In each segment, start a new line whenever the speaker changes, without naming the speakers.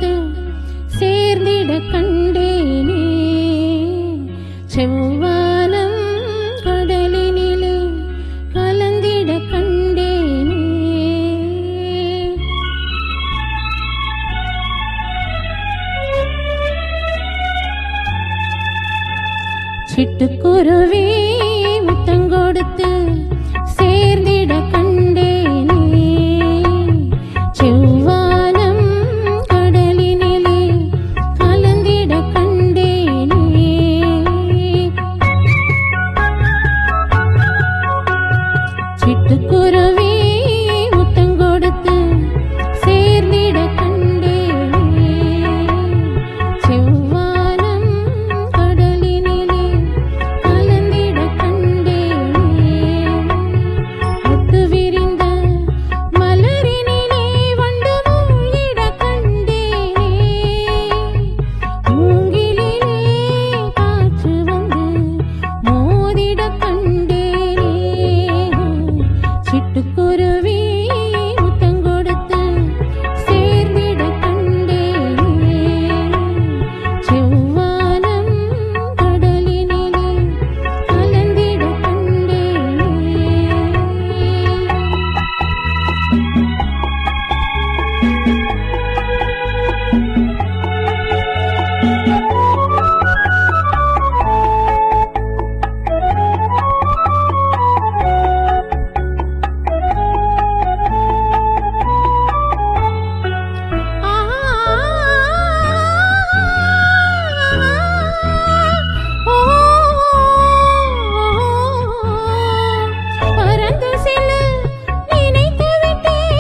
கொடுத்து சேர்ந்திட கண்டேனே. செவ்வானம் கடலினிலே கலந்திட கண்டேனே. சிட்டுக்குருவி முத்தங்கொடுத்து சேர்ந்திட கண்டேனே. செவ்வானம் கடலினிலே கலந்திட கண்டேனே. சிட்டுக்குருவி முத்தங்கொடுத்து சேர்ந்திட கண்டேனே. செவ்வானம் கடலினிலே கலந்திட கண்டேனே. முட்டு விரிந்த மலரினிலே வண்டு மூழ்கிட கண்டேனே. மூங்கிலிலே காற்று வந்து மோதிட கண்டேனே. சிட்டுக்குருவி முத்தங்கொடுத்து சேர்ந்திட கண்டேனே. செவ்வானம் கடலினிலே கலந்திட கண்டேனே. பறந்து செல்ல நினைத்து விட்டேன்,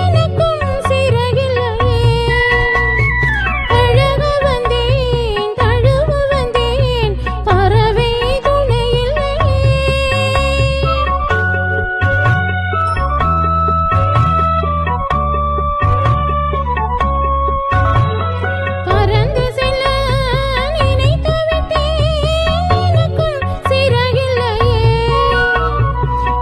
எனக்கும் சிறகில்லையே. பழக வந்தேன், தழுவ வந்தேன், பறவை துணையில்லையே. பறந்து செல்ல நினைத்து விட்டேன், எனக்கும் சிறகில்லையே.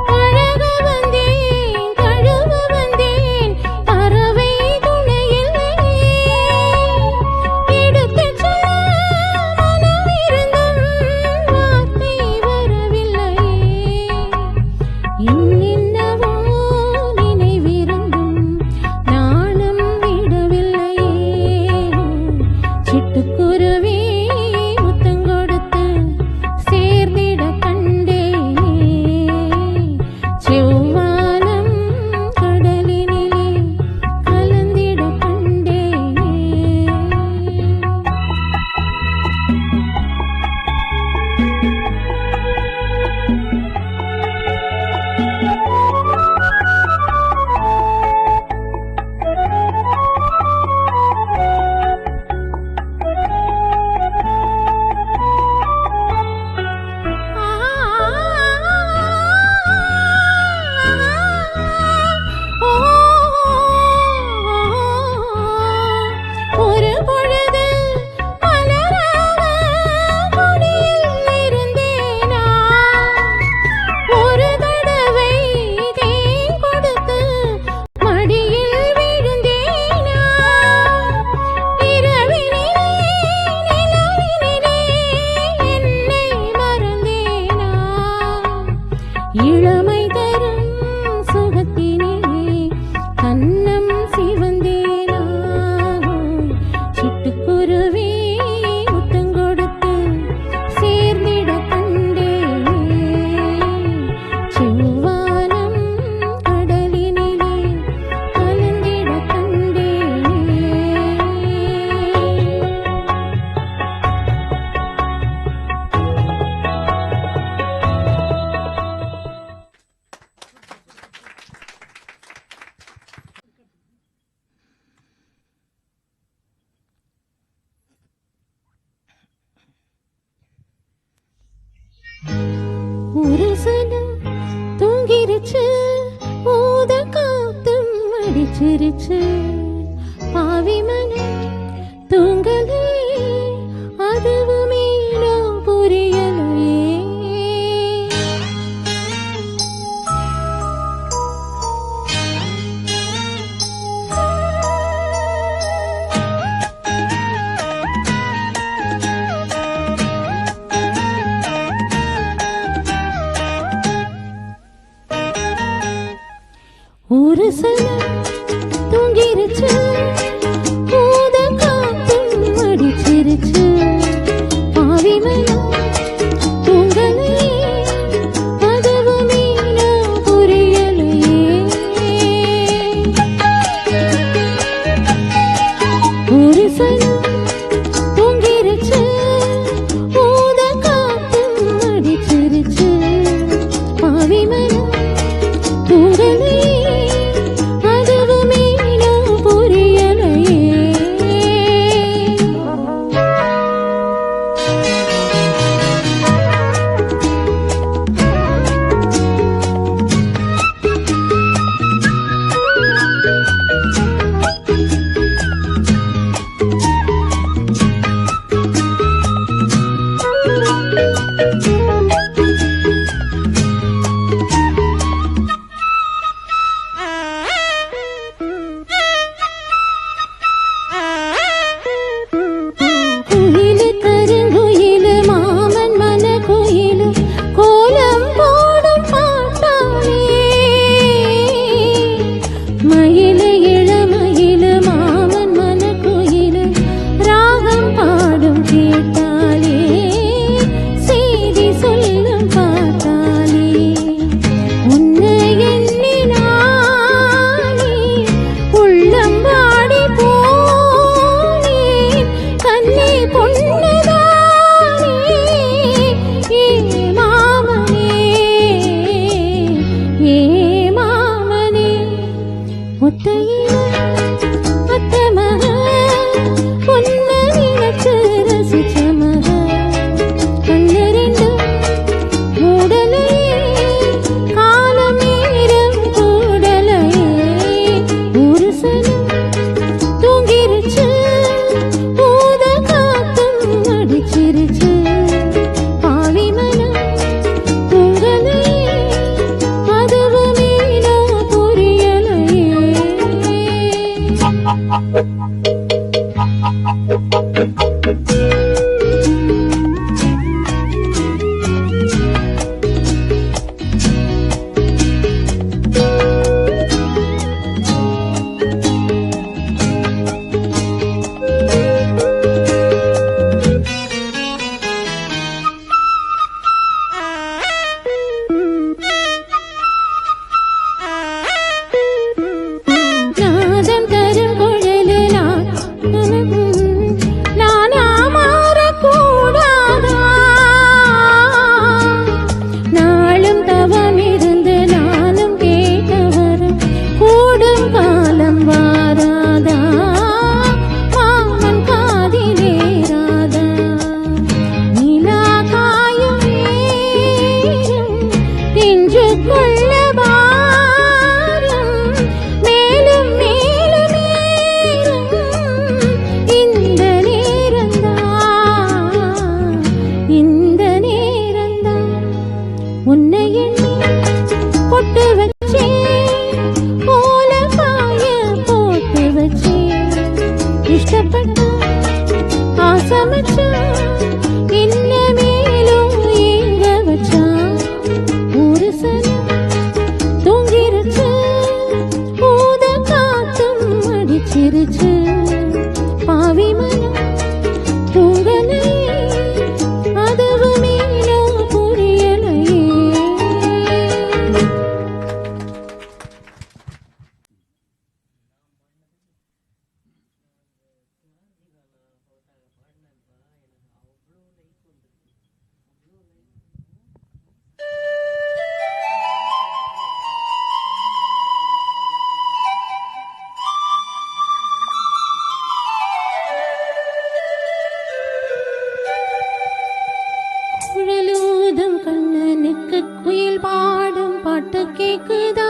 பழக வந்தேன், தழுவ வந்தேன், பறவை துணையில்லையே. எடுத்துச் சொல்ல மனமிருந்தும் வார்த்தை வரவில்லையே. என்னென்னவோ நினைவிருந்தும் நாணம் விடவில்லையே. சிட்டுக்குருவி முத்தங்கொடுத்து சேர்ந்திட கண்டேனே. செவ்வானம் கடலினிலே கலந்திட கண்டேனே. ஒரு பொழுது மலராக கொடியில் இருந்தேனா. ஒரு தடவை தேன் கொடுத்து மடியில் விழுந்தேனா. இரவினிலே நிலவினிலே என்னை மறந்தேனா. இளமை தரும் சுகத்தினிலே கன்னம் சிவந்தேனா. சிட்டுக்குருவி முத்தங்கொடுத்து சேர்ந்திட கண்டேனே. செவ்வானம் கடலினிலே கலந்திட கண்டேனே. ஒரு சனம் தூங்கிருச்சு, ஊத காத்தும் அடிச்சிருச்சு. பாவி மனம் தூங்கலே, அதுவுமே நான் புரியலையே. சனம் தூங்கிருச்சு ஊத காத்தும் அடிச்சிருச்சு பாவி மனம் தூங்கலே அதுவுமே நான் புரியலையே
பாட்டு கேக்குது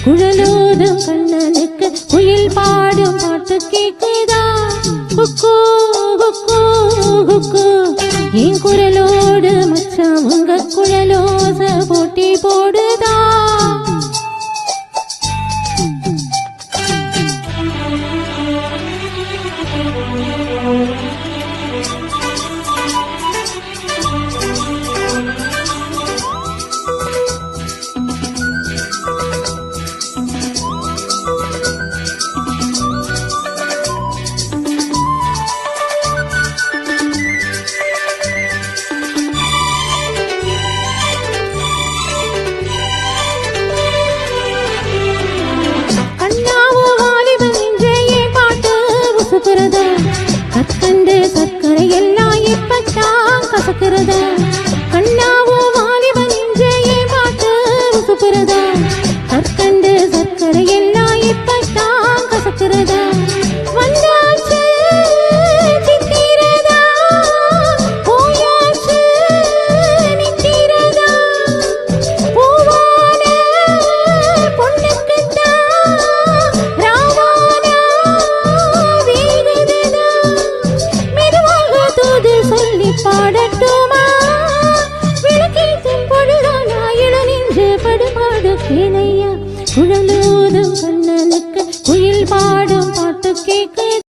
குழலோதும் கண்ணனுக்கு குயில் பாடும் பாட்டு கேக்குதா குக்கு குக்கு குக்கு என் குரலோடு மச்சான் உங்க குழலோச போட்டி போடுதா கற்கண்டு சர்க்கரை எல்லாம் இப்பத்தான் கசக்கிறதா கண்ணாவோ வாலிபன் என்றே பாட்டு ருசுப்புறதா கற்கண்டு சர்க்கரை எல்லாம் இப்பத்தான் கசக்கிறதா வந்தாச்சு தித்திரதா போயாச்சு நித்திரதா பூவான பொண்ணுக்குத்தான் ராவானா வேகுதுதா தூது சொல்லி பாடட்டுமா விளக்கேற்றும் பொழுதானா இளநின்று படுபாடு கேளையா குழலோதும் கண்ணனுக்கு குயில் பாடும் பாட்டு கேட்குது